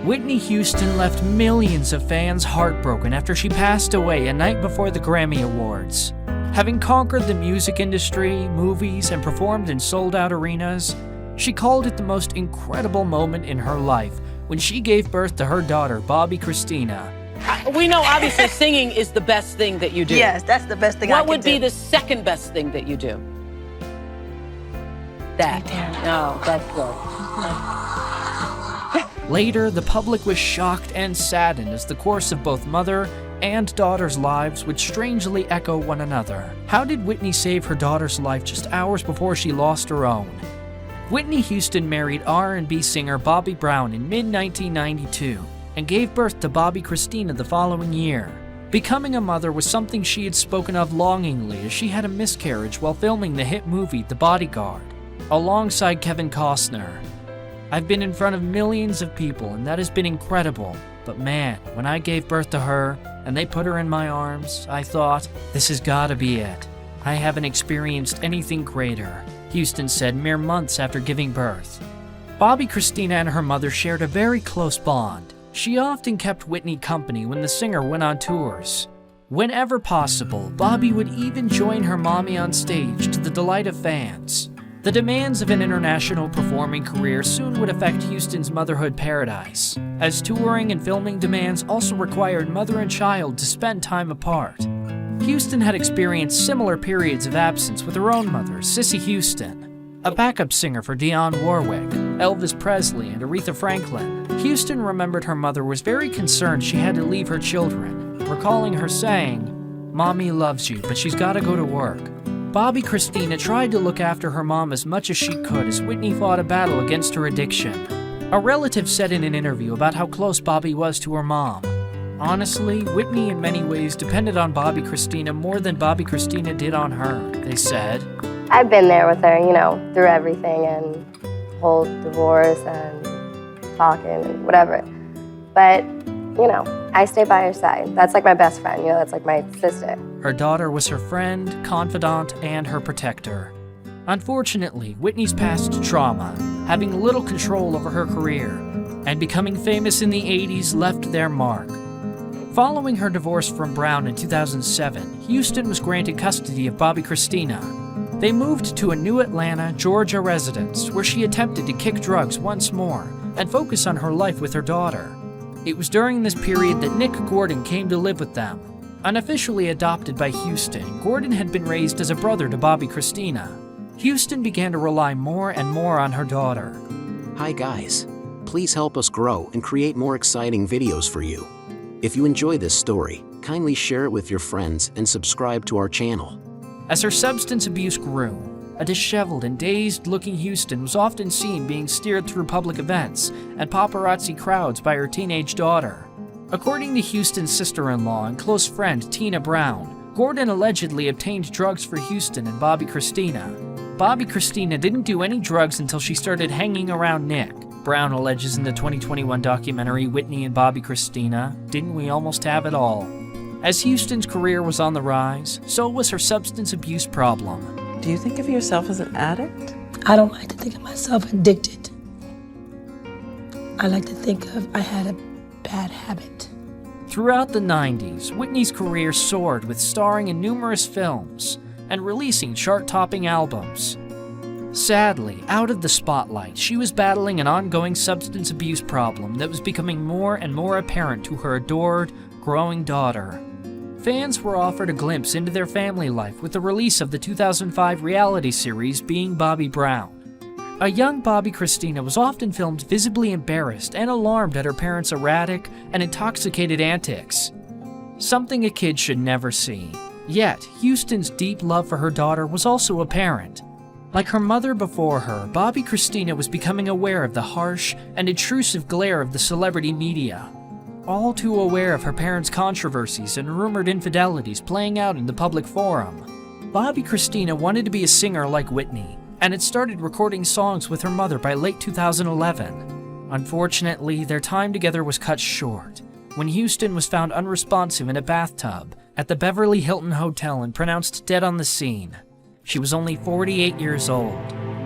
Whitney Houston left millions of fans heartbroken after she passed away a night before the Grammy Awards. Having conquered the music industry, movies, and performed in sold-out arenas, she called it the most incredible moment in her life when she gave birth to her daughter, Bobbi Kristina. We know obviously singing is the best thing that you do. Yes, that's the best thing I can do. What would be the second best thing that you do? That. No, that's good. Later, the public was shocked and saddened as the course of both mother and daughter's lives would strangely echo one another. How did Whitney save her daughter's life just hours before she lost her own? Whitney Houston married R&B singer Bobby Brown in mid-1992 and gave birth to Bobbi Kristina the following year. Becoming a mother was something she had spoken of longingly as she had a miscarriage while filming the hit movie The Bodyguard, alongside Kevin Costner. I've been in front of millions of people and that has been incredible, but man, when I gave birth to her and they put her in my arms, I thought, this has gotta be it. I haven't experienced anything greater, Houston said mere months after giving birth. Bobbi Kristina and her mother shared a very close bond. She often kept Whitney company when the singer went on tours. Whenever possible, Bobbi would even join her mommy on stage to the delight of fans. The demands of an international performing career soon would affect Houston's motherhood paradise, as touring and filming demands also required mother and child to spend time apart. Houston had experienced similar periods of absence with her own mother, Cissy Houston, a backup singer for Dionne Warwick, Elvis Presley, and Aretha Franklin. Houston remembered her mother was very concerned she had to leave her children, recalling her saying, "Mommy loves you, but she's gotta go to work." Bobbi Kristina tried to look after her mom as much as she could as Whitney fought a battle against her addiction. A relative said in an interview about how close Bobbi was to her mom. Honestly, Whitney in many ways depended on Bobbi Kristina more than Bobbi Kristina did on her, they said. I've been there with her, through everything and whole divorce and talking and whatever. But, I stay by her side. That's like my best friend, that's like my sister. Her daughter was her friend, confidant, and her protector. Unfortunately, Whitney's past trauma, having little control over her career, and becoming famous in the 80s left their mark. Following her divorce from Brown in 2007, Houston was granted custody of Bobbi Kristina. They moved to a new Atlanta, Georgia residence where she attempted to kick drugs once more and focus on her life with her daughter. It was during this period that Nick Gordon came to live with them. Unofficially adopted by Houston, Gordon had been raised as a brother to Bobbi Kristina. Houston began to rely more and more on her daughter. Hi guys. Please help us grow and create more exciting videos for you. If you enjoy this story, kindly share it with your friends and subscribe to our channel. As her substance abuse grew, a disheveled and dazed-looking Houston was often seen being steered through public events and paparazzi crowds by her teenage daughter. According to Houston's sister-in-law and close friend Tina Brown, Gordon allegedly obtained drugs for Houston and Bobbi Kristina. Bobbi Kristina didn't do any drugs until she started hanging around Nick. Brown alleges in the 2021 documentary Whitney and Bobbi Kristina, Didn't We Almost Have It All? As Houston's career was on the rise, so was her substance abuse problem. Do you think of yourself as an addict? I don't like to think of myself addicted. I like to think of I had a bad habit. Throughout the 90s, Whitney's career soared with starring in numerous films and releasing chart-topping albums. Sadly, out of the spotlight, she was battling an ongoing substance abuse problem that was becoming more and more apparent to her adored, growing daughter. Fans were offered a glimpse into their family life with the release of the 2005 reality series Being Bobbi Brown. A young Bobbi Kristina was often filmed visibly embarrassed and alarmed at her parents' erratic and intoxicated antics, something a kid should never see. Yet, Houston's deep love for her daughter was also apparent. Like her mother before her, Bobbi Kristina was becoming aware of the harsh and intrusive glare of the celebrity media. All too aware of her parents' controversies and rumored infidelities playing out in the public forum, Bobbi Kristina wanted to be a singer like Whitney, and had started recording songs with her mother by late 2011. Unfortunately, their time together was cut short when Houston was found unresponsive in a bathtub at the Beverly Hilton Hotel and pronounced dead on the scene. She was only 48 years old.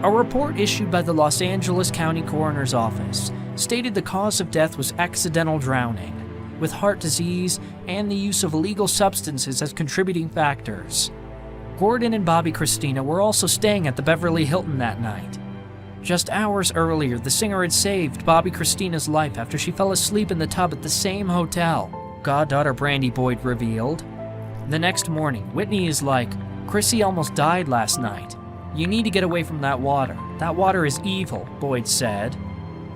A report issued by the Los Angeles County Coroner's Office stated the cause of death was accidental drowning, with heart disease and the use of illegal substances as contributing factors. Gordon and Bobbi Kristina were also staying at the Beverly Hilton that night. Just hours earlier, the singer had saved Bobbi Kristina's life after she fell asleep in the tub at the same hotel, goddaughter Brandy Boyd revealed. The next morning, Whitney is like, "Chrissy almost died last night. You need to get away from that water. That water is evil," Boyd said.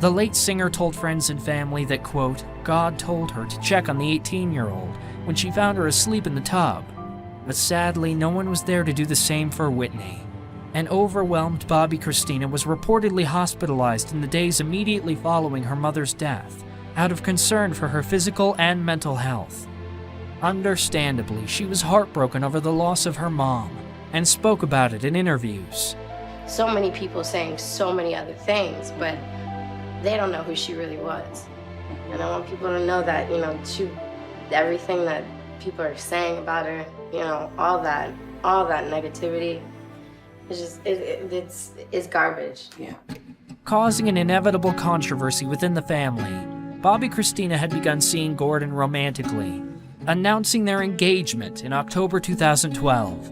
The late singer told friends and family that, quote, "God told her to check on the 18-year-old when she found her asleep in the tub." But sadly, no one was there to do the same for Whitney. An overwhelmed Bobbi Kristina was reportedly hospitalized in the days immediately following her mother's death, out of concern for her physical and mental health. Understandably, she was heartbroken over the loss of her mom, and spoke about it in interviews. So many people saying so many other things, but they don't know who she really was. And I want people to know that, everything that people are saying about her, all that negativity, it's garbage. Yeah. Causing an inevitable controversy within the family, Bobbi Kristina had begun seeing Gordon romantically, announcing their engagement in October 2012.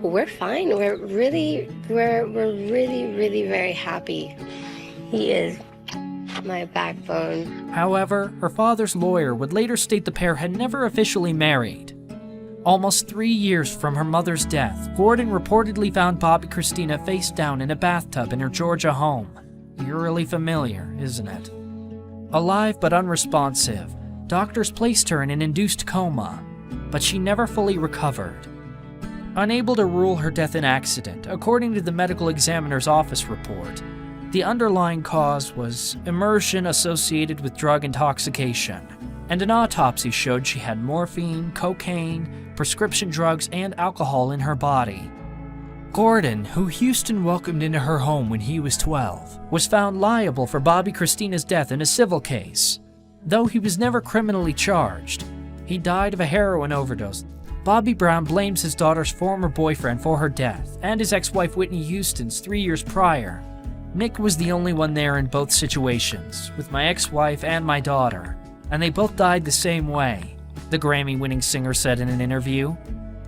We're fine. We're really very happy. He is my backbone. However, her father's lawyer would later state the pair had never officially married. Almost 3 years from her mother's death, Gordon reportedly found Bobbi Kristina face down in a bathtub in her Georgia home. Eerily familiar, isn't it? Alive but unresponsive, doctors placed her in an induced coma, but she never fully recovered. Unable to rule her death an accident, according to the medical examiner's office report, the underlying cause was immersion associated with drug intoxication, and an autopsy showed she had morphine, cocaine, prescription drugs, and alcohol in her body. Gordon, who Houston welcomed into her home when he was 12, was found liable for Bobbi Kristina's death in a civil case. Though he was never criminally charged, he died of a heroin overdose. Bobby Brown blames his daughter's former boyfriend for her death, and his ex-wife Whitney Houston's 3 years prior. Nick was the only one there in both situations, with my ex-wife and my daughter, and they both died the same way, the Grammy-winning singer said in an interview.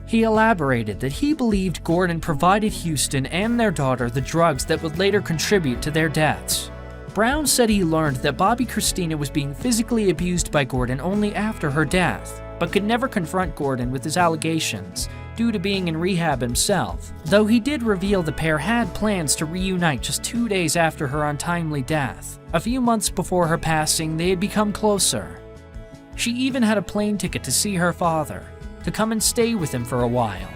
He elaborated that he believed Gordon provided Houston and their daughter the drugs that would later contribute to their deaths. Brown said he learned that Bobbi Kristina was being physically abused by Gordon only after her death, but could never confront Gordon with his allegations due to being in rehab himself, though he did reveal the pair had plans to reunite just 2 days after her untimely death. A few months before her passing, they had become closer. She even had a plane ticket to see her father, to come and stay with him for a while.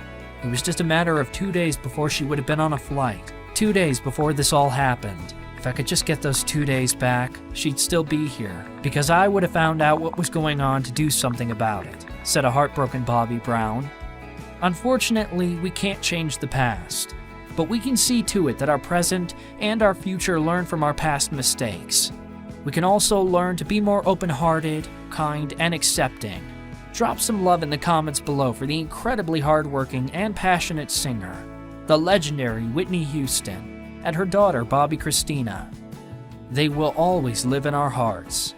It was just a matter of 2 days before she would have been on a flight, 2 days before this all happened. If I could just get those 2 days back, she'd still be here, because I would have found out what was going on to do something about it, said a heartbroken Bobby Brown. Unfortunately, we can't change the past, but we can see to it that our present and our future learn from our past mistakes. We can also learn to be more open-hearted, kind, and accepting. Drop some love in the comments below for the incredibly hardworking and passionate singer, the legendary Whitney Houston, and her daughter Bobbi Kristina. They will always live in our hearts.